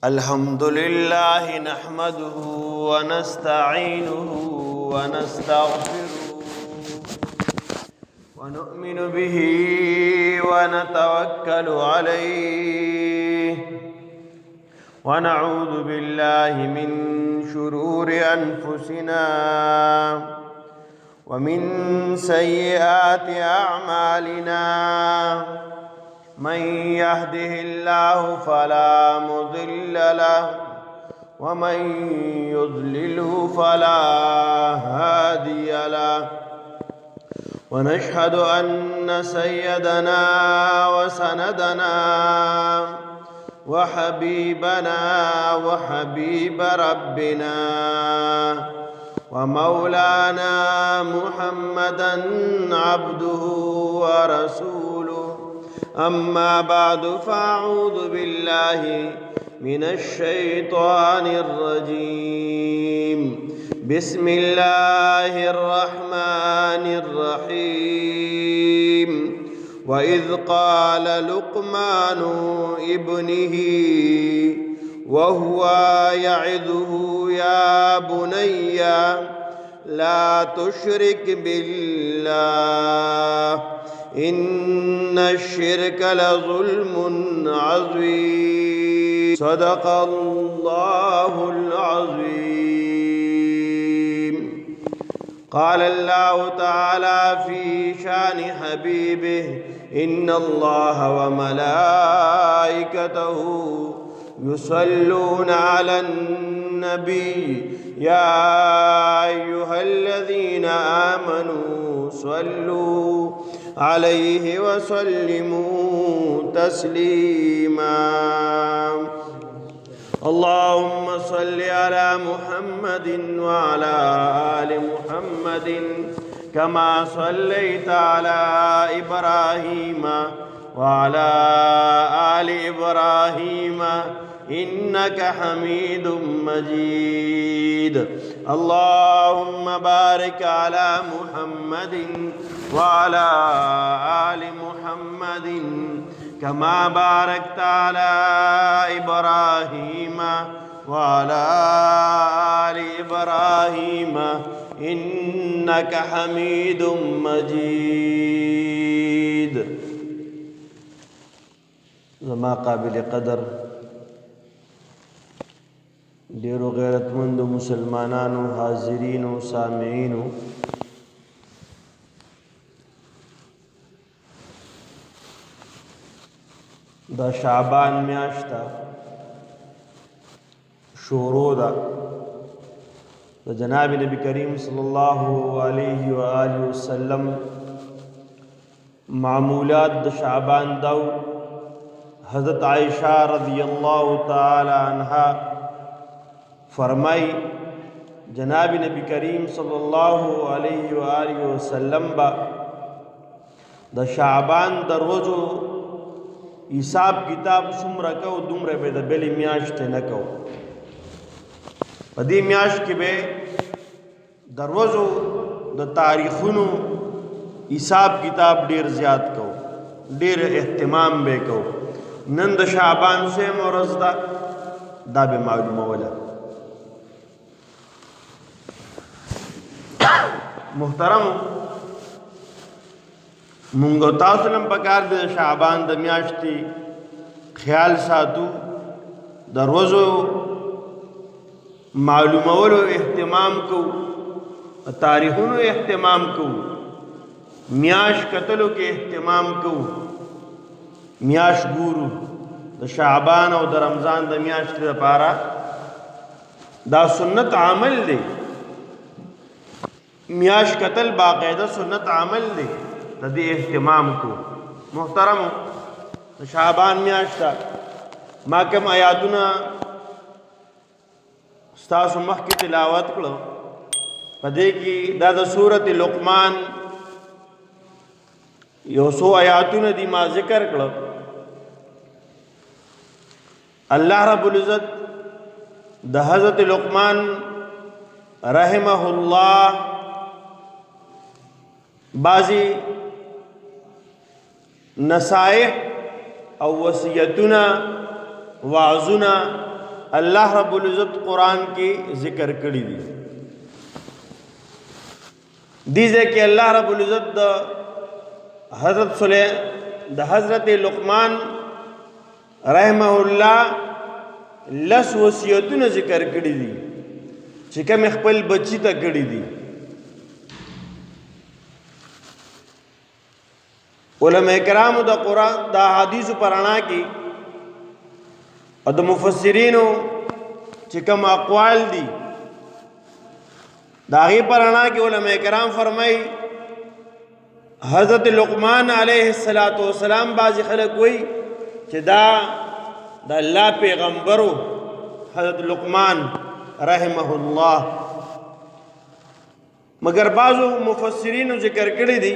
الحمد لله نحمده ونستعينه ونستغفره ونؤمن به ونتوكل عليه ونعوذ بالله من شرور أنفسنا ومن سيئات أعمالنا من يهده الله فلا مضل له ومن يضلله فلا هادي له ونشهد أن سيدنا وسندنا وحبيبنا وحبيب ربنا ومولانا محمدا عبده ورسوله أما بعد فأعوذ بالله من الشيطان الرجيم بسم الله الرحمن الرحيم وإذ قال لقمان ابنه وهو يعظه يا بني لا تشرك بالله إن الشرك لظلم عظيم صدق الله العظيم قال الله تعالى في شان حبيبه إن الله وملائكته يصلون على النبي يا أيها الذين آمنوا صلوا عليه وسلموا تسليما اللهم صل على محمد وعلى آل محمد كما صليت على إبراهيم وعلى آل إبراهيم إنك حميد مجيد اللهم بارك على محمد وعلى آل محمد كما باركت على إبراهيم وعلى آل إبراهيم إنك حميد مجيد زما قابل قدر ډیرو غیرتمند مسلمانانو حاضرینو سامعینو دا شعبان میاشتا شروع دا جناب نبی کریم صلی اللہ علیہ وآلہ وسلم معمولات دا شعبان دو حضرت عائشہ رضی اللہ تعالی عنہ فرمائی جناب نبی کریم صلی اللہ علیہ وآلہ وسلم با دا شعبان دا روزو حساب کتاب سمرا کو دومره به د بلی میاشت نه کو په دې میاشت کې به دروازو د تاریخونو حساب کتاب ډیر زیات کو ډیر اهتمام به کو نن د شعبان سے مرز دا به معلومه ولا محترم مونږ تاسو نن پکار د شعبان د میاشتې خیال ساتو د روزو معلومولو اهتمام کو تاریخونو اهتمام کو میاش کتلو کې اهتمام کو میاش ګورو د شعبان او د رمضان د میاشتې لپاره دا سنت عمل دی میاش کتل باقاعده سنت عمل دی د دې اهتمام کو محترم شعبان میاشتا ما کوم آیاتونه ستاسو مخکې تلاوت کړو په دې کې دا د سورۃ لقمان یو څو آیاتونه دي ما ذکر کړو الله رب العزت د حضرت لقمان رحمه الله بعضی نصائح او وصیتنا وعظنا الله رب العزت قرآن کی ذکر کړی دي. دیزه کې الله رب العزت د حضرت لقمان رحمه الله لس وصیتونه ذکر کړی دي چې کوم خپل بچی ته کړی دي. علماء کرامو د قرآن د حدیث پرانا کې او د مفسرینو چې کوم اقوال دي دا غي پرانا کې علماء کرام فرمایي حضرت لقمان علیه السلام بعض خلک وایي چې دا د الله پیغمبرو حضرت لقمان رحمه الله، مگر بعضو مفسرینو ذکر کړی دي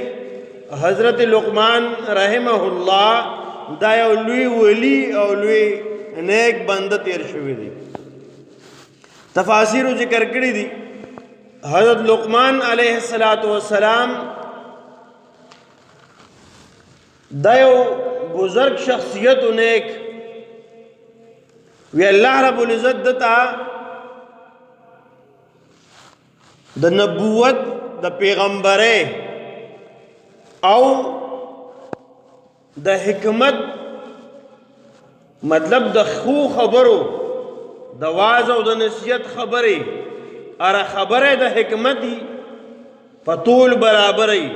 حضرت لقمان رحمه الله دا یو لوی ولی او لوی نیک بنده تیر شوی دی. تفاسیر ذکر کړی دي حضرت لقمان علیه السلام دا یو بزرگ شخصیت و نیک وی اللہ رب العزت دتا د نبوت د پیغمبره او د حکمت مطلب د خو خبرو د واز او د نصیحت خبره اره خبره د حکمتي پتول برابرې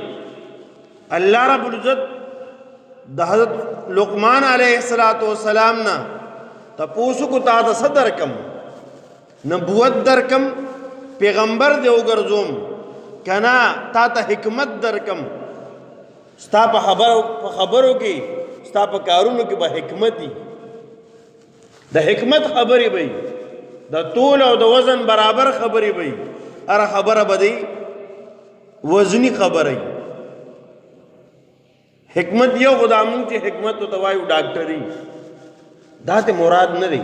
الله رب العزت د حضرت لقمان علیه السلام نا تپوسو کو تا د صدر کم نبوت در کم پیغمبر دی وګرځوم کنا تا ته حکمت در کم ستا په خبرو کې ستا په کارونو کې به حکمتي د حکمت خبرې وي د طول او د وزن برابر خبرې وي اره خبره بدی وزنی خبرې حکمت یو خدامون چې حکمت تو توایو ډاکټري دا ته مراد نه دی.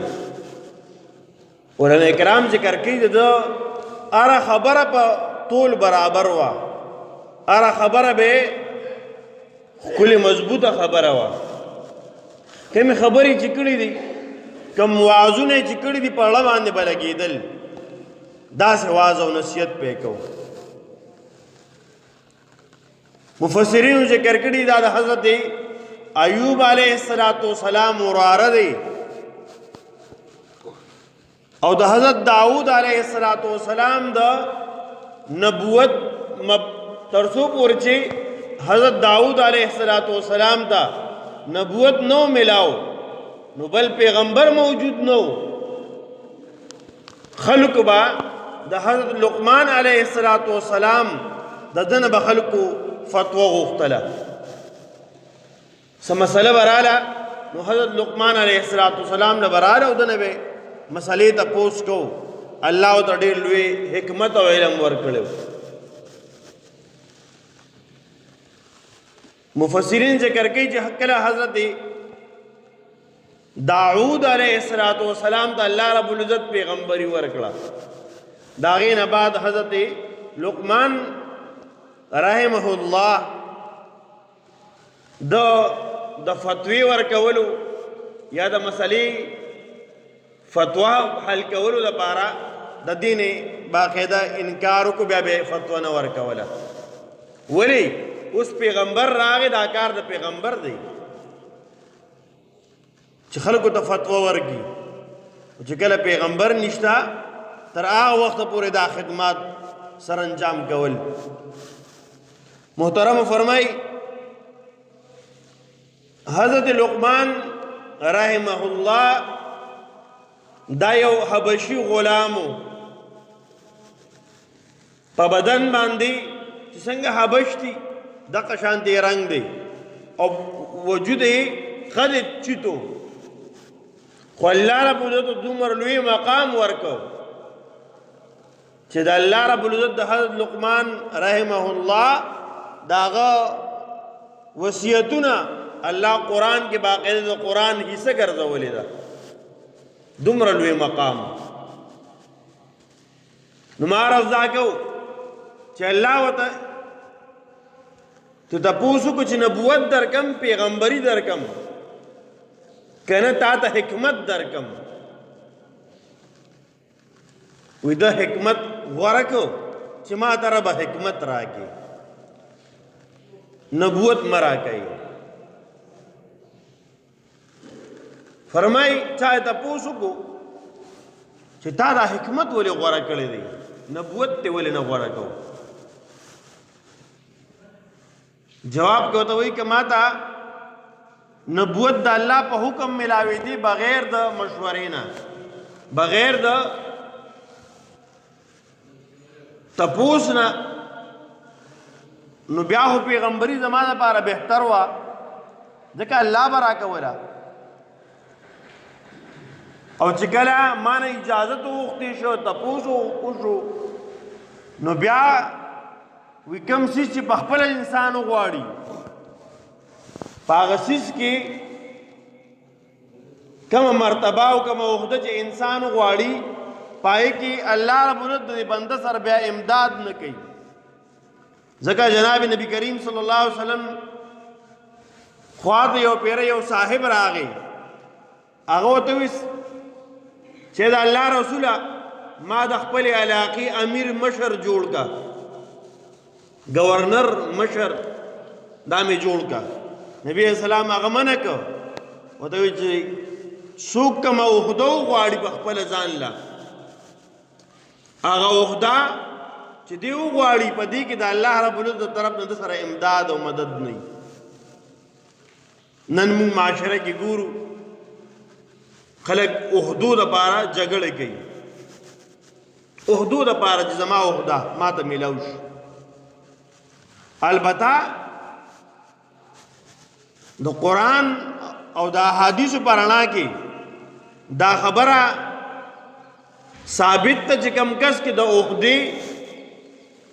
علماء کرام ذکر کوي د اره خبره په طول برابر وا اره خبره به کلی مضبوطه خبره وا کوم خبرې چې کړې دي کوم وعظونه چې کړې دي په اړه باندې بلګېدل دا سه واعظ او نصیحت پې کو. مفسرین ذکر کړي دا د حضرت ایوب علیه السلام وراره دی او د حضرت داؤد علیه السلام د نبوت ترسو پورچی حضرت داؤد علیہ السلام تا نبوت نو ملاو نو بل پیغمبر موجود نو خلق با د حضرت لقمان علیہ السلام د دن بخلقو فتوه غختله سمسله براله نو حضرت لقمان علیہ السلام نه براله او دنه به مسلې ته پوس کو الله ته ډېر لوی حکمت او علم ورکړو. مفسرین ذکر کوي چې کله حضرت داؤد علیہ السلام ته الله رب العزت پیغمبري ورکړه داغې نه بعد حضرت لقمان رحمه الله د فتوی ورکولو یا د مسلې فتوا حل کولو لپاره د دین باقاعده انکار کو بیا به فتوا نه ورکوله. ولی اوس پیغمبر راغی دا کار د پیغمبر دی چې خلکو ته فتوا ورکي چې کله پیغمبر نشتا تر هغه وخت پورې دا خدمات سر انجام کول. محترم فرمای حضرت لقمان رحمه الله دا یو حبشي غلامو په بدن باندې چې څنګه حبش دي د قشانتی رنگ دی او وجود خالد چیتو خو الله رب العزت دومره لوی مقام ورکو چې د الله رب العزت د حضرت لقمان رحمه الله داغه وصیتونه الله قرآن کې باقاعده د قرآن حصہ ګرځولې ده. دومره لوی مقام. نو ما عرض دا کو چې الله ورته ته تپوس وکړو چې نبوت درکم، پیغمبري درکم، که نه تا ته حکمت درکم. وی ده حکمت غوره کو چې ما ته ربه حکمت راکړي، نبوت مه راکوي. فرمای چا تپوس وکړو چې تا دا حکمت ولې غوره کړی دی، نبوت ته ولې نه غوره کو؟ جواب کې ورته وایي که ما ته نبوت د الله په حکم ملاوي دي بغیر د مشورې نه، بغیر د تپوس نه، نو بیا خو پیغمبري زما دپاره بهتر وه، ځکه الله به راکوله. او چې کله ما نه اجازت وغوښتې شو، تپوس وشو، نو بیا وی کوم څیز چې په خپله انسان وغواړي په هغه څیز کې کومه مرتبه او کومه عهده چې انسان وغواړي په هغې کې الله رب العزت د بنده سره بیا امداد نه کوي. ځکه جناب نبی کریم صلی الله علیه وسلم خوا ته یو پیره یو صاحب راغی، هغه ورته ویل چې د الله رسوله ما د خپل علاقې امیر مشر جوړ کا، گورنر مشر دا مې جوړ کا. نبی اسلام هغه منع کړ، ورته ویل چې څوک کومه عهده وغواړي په خپله ځان له، هغه عهده چې دی وغواړي په دې کې د الله رب العزت د طرف نه د سره امداد او مدد نه. نن موږ معاشره کې ګورو خلک عهدو دپاره جګړه کوي، عهدو دپاره چې زما عهده ما ته میلاو شي. البته د قرآن او د احادیثو په رڼا کې دا خبره ثابت ته چې کوم کس کې د عهدې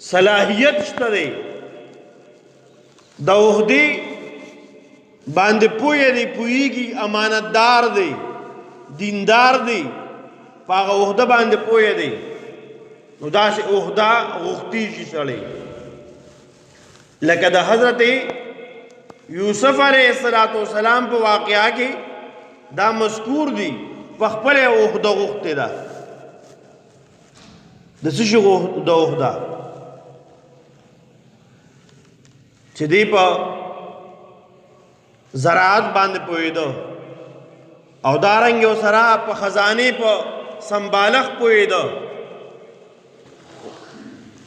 صلاحیت شته دی، د عهدې باندې پوهه دی، پوهیږي، امانتدار دی، دیندار دی، په هغه عهده باندې پوهه دی، نو داسې عهده غوښتېږي سړی. لکه د حضرت یوسف علیہ السلام په واقعه کې دا مذکور دی، په خپل عهده غوښتې ده. د څه شي د عهده چې دی په زراعت باندې پوهېده، او دارنګ یو سره په خزانې په سمبالښت پوهېده،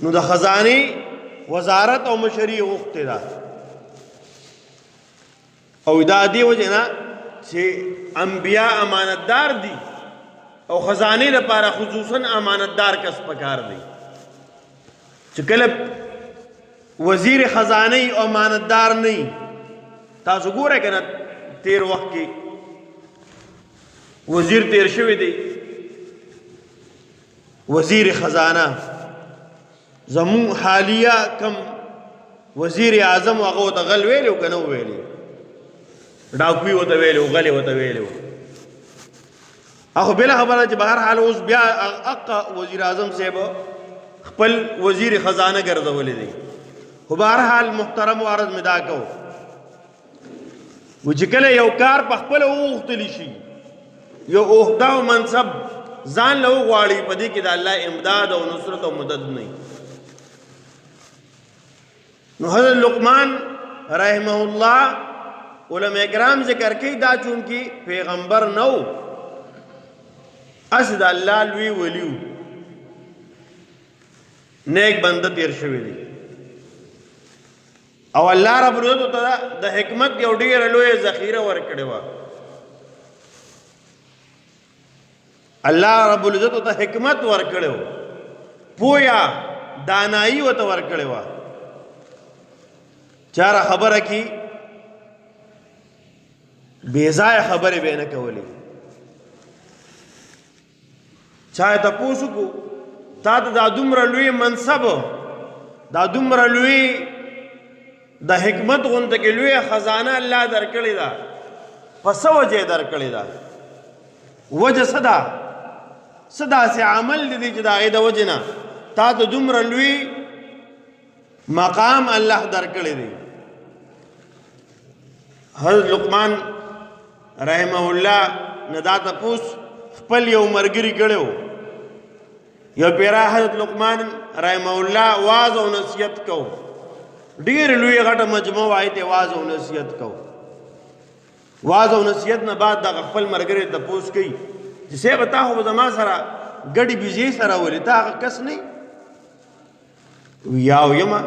نو د خزانې وزارت او مشري غوښتې ده. او دا دې وجې نه چې انبیا امانتدار دي او خزانې لپاره خصوصا امانتدار کس پکار دی. چې کله وزیر خزانه او امانتدار نه، تاسو ګورئ که نه تیر وخت کې وزیر تیر شوی دی، وزیر خزانه زمون حالیه کم وزیر اعظم هغه ورته غل ویلی او که نه ویلی، ډاکوي ورته ویلی و، غلې ورته ویلی و. اخو بله خبره چې بهر حال اوس بیا اقا وزیر اعظم صاحب خپل وزیر خزانه ګرځولی دی. خو بهر حال محترم و عرض مې دا کو و چې کله یو کار په خپله وغوښتلی شي، یو عهده او منصب ځان له وغواړي، په دې کې د الله امداد او نصرت او مدد نه. نو حضرت لقمان رحمه الله علماء کرام ذکر کوي دا چونکې پیغمبر نه و، اصل د الله لوی ولیو، نیک بنده تیر شوی دی، او الله رب العزت ته د حکمت یو ډیره لویه ذخیره ورکړې وه. الله رب العزت ته حکمت ورکړی و، پویا دانایی ورته ورکړې وه. چاره خبره کې بې ځایه خبرې به یې نه کولې. چا یې تپوس وکړو تا ته دا دومره لوی منصب، دا دومره لوی د حکمت غونډه کې لویه خزانه الله درکړې ده، په څه وجه یې درکړې ده؟ وجه صدا سے عمل دی چې د هغې د وجې نه تا ته دومره لوی مقام الله درکړی دی. حضرت لقمان رحمه الله نه دا تپوس خپل یو ملګري کړی و. یو پیرا حضرت لقمان رحمه الله واز او نصیحت کو، ډېر لوی غټه مجموعه وای ته واز او نصیحت کو. واز او نصیحت نه بعد د خپل ملګري تپوس کوي چې صاحب تا خو زما سره ګډې بيزي سره ولې تا هغه کس نه یاو یما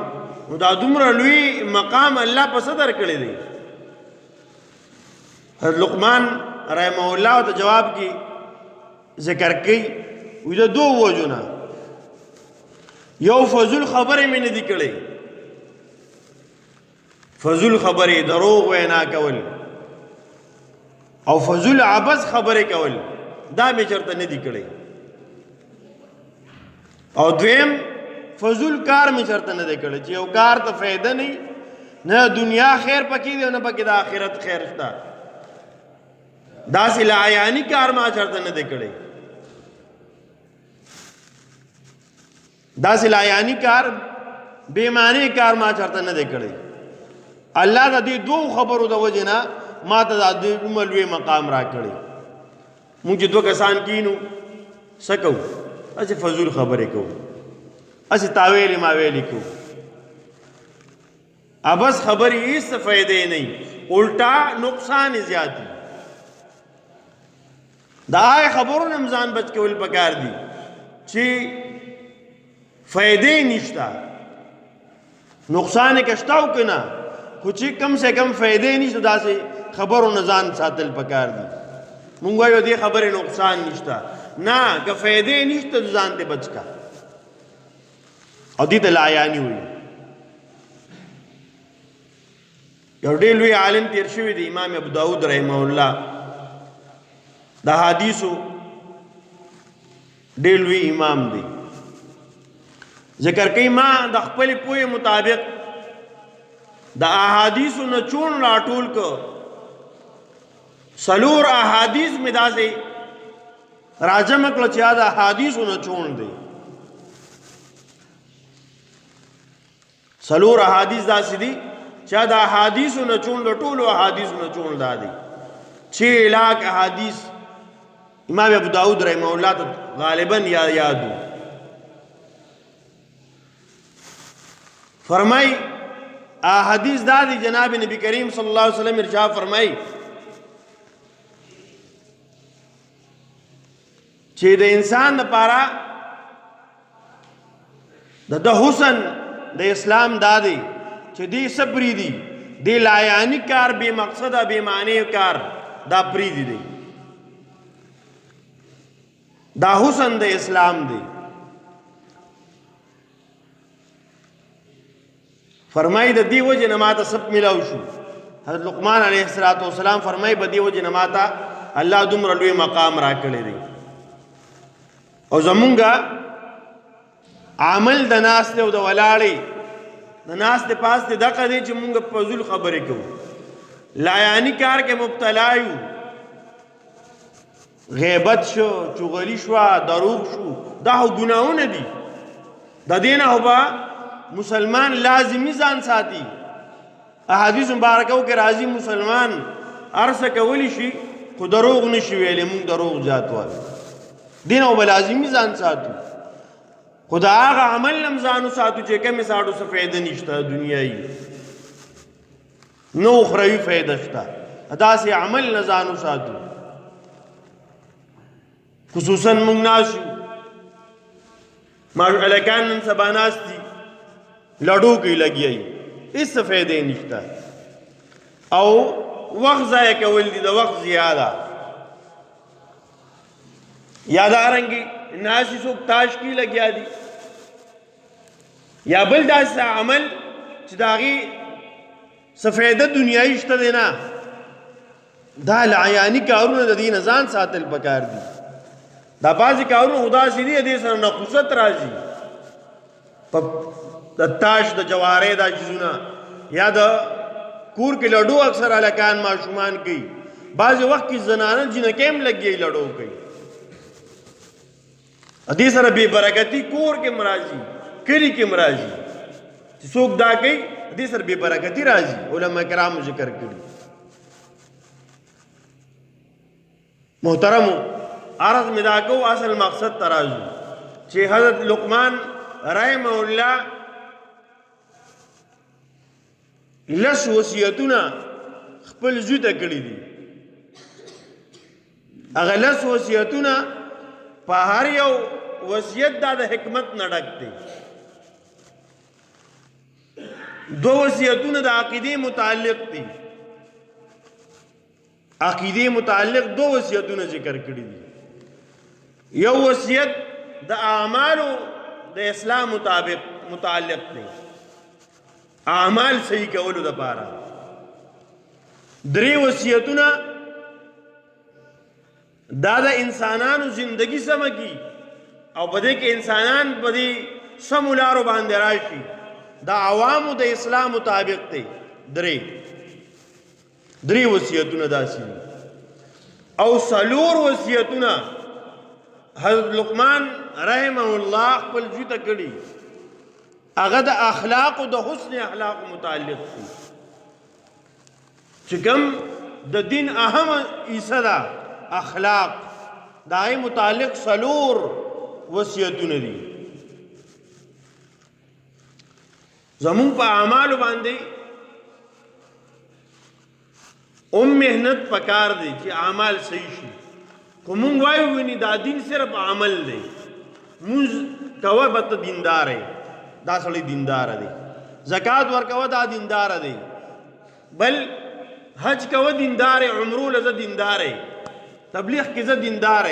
نو دا دومره لوی مقام الله په صدر کړی دی. حضرت لقمان رحمه الله ته جواب کی ذکر کوي وی د دوه وجونه، یو فضول خبرې مې نه دي کړې، فضول خبرې دروغ وینا کول او فضول عبث خبرې کول دا مې چرته نه دي کړې، او دویم فضول کار مې چرته نه دی کړی چې یو کار ته فایده نه دنیا خیر پکې دی او نه پکې د آخرت خیر شته. داسې لایانی کار ما چرته نه دی کړی، داسې لایانی کار بې معنی کار ما چرته نه دی کړی. الله د دې دوه خبرو د وجې نه ما ته د دومره لوی مقام را کړی. موږ چې دوه کسان کینو څه کوو؟ هسې فضول خبرې کوو، هسې تاویلې ماویلې کوو، ابس خبرې هېڅ فایدې نه وي، الټا نقصان یې زیات دي. د هغې خبرو نه هم ځان بچ کول پکار دي چې فایدې نشته، نقصان یې که شته او که نه، خو چې کم سے کم فایدې نشته داسې خبرو نه ځان ساتل پکار دي. مونږ وایو دې خبرې نقصان نشته، نه که فایدې نشته ځان ته بچ کا او دې ته لایانی وي. یو ډېر لوی عالم تیر شوی دی امام ابو داود رحمه الله، د حدیثو ډېر لوی امام دی. ذکر کوي ما د خپل پوهې مطابق د احادیثو نه چون راټول کو 4 احادیث مې داسې راجمع کړه چې دا احادیثو نه چون دی. 4 احادیث داسې دي چې دا احادیثو نه چون د ټولو احادیثو نه چون دا دي. 6 لاکھ احادیث امام ابو داود رحمه الله ته غالبا یادو. فرمائی حدیث دا دی جناب نبی کریم صلی اللہ علیہ وسلم ارشاد فرمائی چې د انسان لپاره د حسن د اسلام دا دی چې دی صبری دی، دی لایانی کار بے مقصد بے معنی کار دا پریدی دی، دا حسن د اسلام دی. فرمائی د دی وجه نه ماته سب ملاو شو. حضرت لقمان علیہ السلام فرمائی په دی وجه نه ماته الله دومره لوی مقام را کړی دی. او زمونږه عمل د ناستې او د ولاړې د ناستې پاستې دغه دی چې مونږ فضول خبرې کوو، لایانی کار کې مبتلا یو، غیبت شو، چغلي شوه، دروغ شو، دا خو ګناهونه دي. د دې نه خو به مسلمان لازمی ځان ساتي. احادیث مبارکو کې راځي مسلمان ارسه کولی شي خو دروغ نشي ویلی، مونږ دروغ زیات وایو. دین او لازمی ځان ساتو، خو د هغه عمل نه ځان ساتو چې کومې ساړو څه فایده نشته دنیایي، نو اخروي فایده شته. داسې عمل نه ځان ساتو. خصوصا مونږ ناست یو، هلکان نن سبا ناست دي لړو کې لګیایي، هېڅ فایدې نشته او وخت ضایع کول دي، د وخت زیاده. یا دارنګې ناسې څوک تاش کې لګیا دي، یا بل داسې عمل چې د هغې څه فایده دنیایي شته دی نه. دا لعیاني کارونه د دې نه ځان ساتل پکار دي. دا بعضې کارونه خو داسې دي دې سره نقوست راځي، د تاش د جوارې دا چیزونه، یا د کور کې لډو اکثر هلکان ماشومان کوي، بعض وخت کې زنانه جنکې هم لګي لړو کوي دې سره بے برکتی کور کې مرাজি کلی کې مرাজি چې څوک دا کوي دې سره بے برکتی راځي علما کرام ذکر کړي محترم عرض میں دا کو اصل مقصد ترازو چې حضرت لقمان رحمه الله لس وصیتونه خپل زوی ته کړي دي هغه لس وصیتونه په هر یو وصیت دا د حکمت نه ډک دی دو وصیتونه د عقیدې متعلق دي عقیدې متعلق دو وصیتونه ذکر کړي دي یو وصیت د اعمالو د اسلام مطابق متعلق دی اعمال صحیح کولو د پاره درې وصیتونه دا د انسانانو زندگی سم کی او بده کې انسانان بده سم لارو باندې راشي دا عوامو د اسلام مطابق دی درې وصیتونه داسي او سلور وصیتونه حضرت لقمان رحمه الله خپل زوی ته کړي هغه د اخلاق او د حسن اخلاق متعلق دي چې کوم د دین اهم حصہ ده اخلاق دای متعلق سلور وصیتونه دي زمون په اعمال باندې مهنت پکار دی چې اعمال صحیح شي کوم وایو ونی دا دین صرف عمل دی موږ کوه بت دیندار دی دا سړی دیندار دی زکات ورکوه دا دیندار دی بل حج کوه دیندار عمره لزه دیندار تبلیغ کې زه دیندار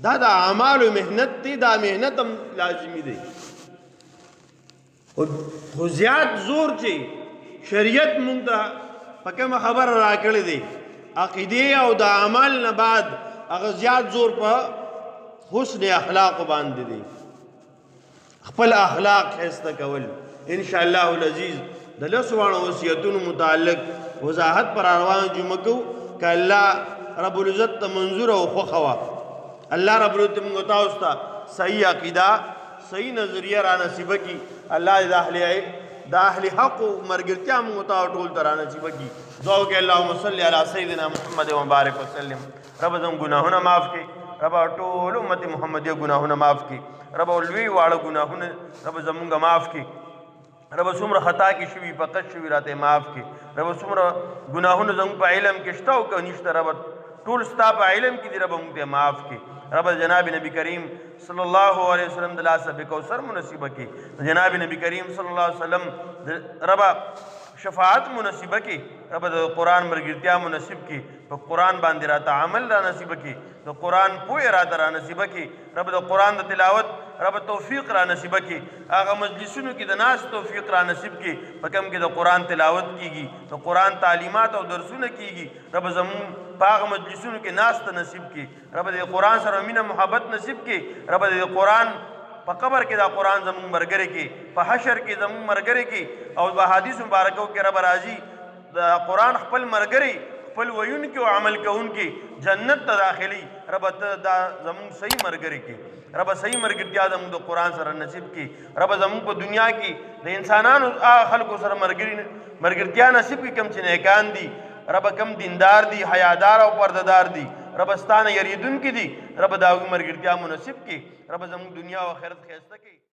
دا د اعمال او مهنت دی دا مهنت هم لازمی دی خو زیات زور چې شریعت مونږ ته پکې خبر راکړې دي عقیده او د عمل نه بعد هغه زیات زور په حسن اخلاق باندې دي خپل اخلاق خسته کول ان شاء الله العزیز د لسوانو وصیتونو متعلق وضاحت پر روان جمعه کو ک الله رب العزت منظور او خوخوا الله رب العزت موږ تاسو ته صحیح عقیده صحیح نظریه را نصیب کی الله د اهل حق مرګرتیا موږ ته ټول تر نصیب کی دعا کې اللهم صل علی سیدنا محمد و بارک وسلم رب زم گناهونه معاف کی رب ټول امت محمدیه گناهونه معاف کی رب لوی واړه گناهونه رب زمونږه معاف کی رب څومره خطا کی شوی فقط شوی راته معاف کی رب څومره گناهونه زموږ په علم کې شته او نشته رب ټول ستا په علم کې دی رب موږ ته معاف کی رب جناب نبی کریم صلی الله علیه وسلم د لاسه به کوثر منصیبه کی جناب نبی کریم صلی الله علیه وسلم رب شفاعت منصیبه کی رب د قرآن مرګرتیا منصیب کی په قرآن باندې راته عمل را نصیب کی د قرآن پوهه را نصیب کی رب د قرآن د تلاوت رب توفیق را نصیب کی هغه مجلسونو کې د ناس توفیق را نصیب کی په کوم کې د قرآن تلاوت کیږي د قرآن تعلیمات او درسونه کیږي رب زمون په هغه مجلسونو کې ناس ته نصیب کی رب د قرآن سره مینه محبت نصیب کی رب د قرآن په قبر کې دا قرآن زمون مرګره کې په حشر کې زمون مرګره کې او په حدیث مبارکو کې رب راضي دا قرآن خپل مرګري خپل ویون کې او عمل کوون کې جنت ته داخلي رب دا زمون صحیح مرګري کې رب صحیح مرګرتیا زمون د قرآن سره نصیب کې رب زمون په دنیا کې د انسانانو خلکو سره مرګرتیا نصیب کې کم چې نیکان دي رب کم دیندار دي حیادار او پردهدار دي رب ستانه یریدون کې دي رب دا مرګرتیا منصیب کې رب زمون دنیا او آخرت خیسته کې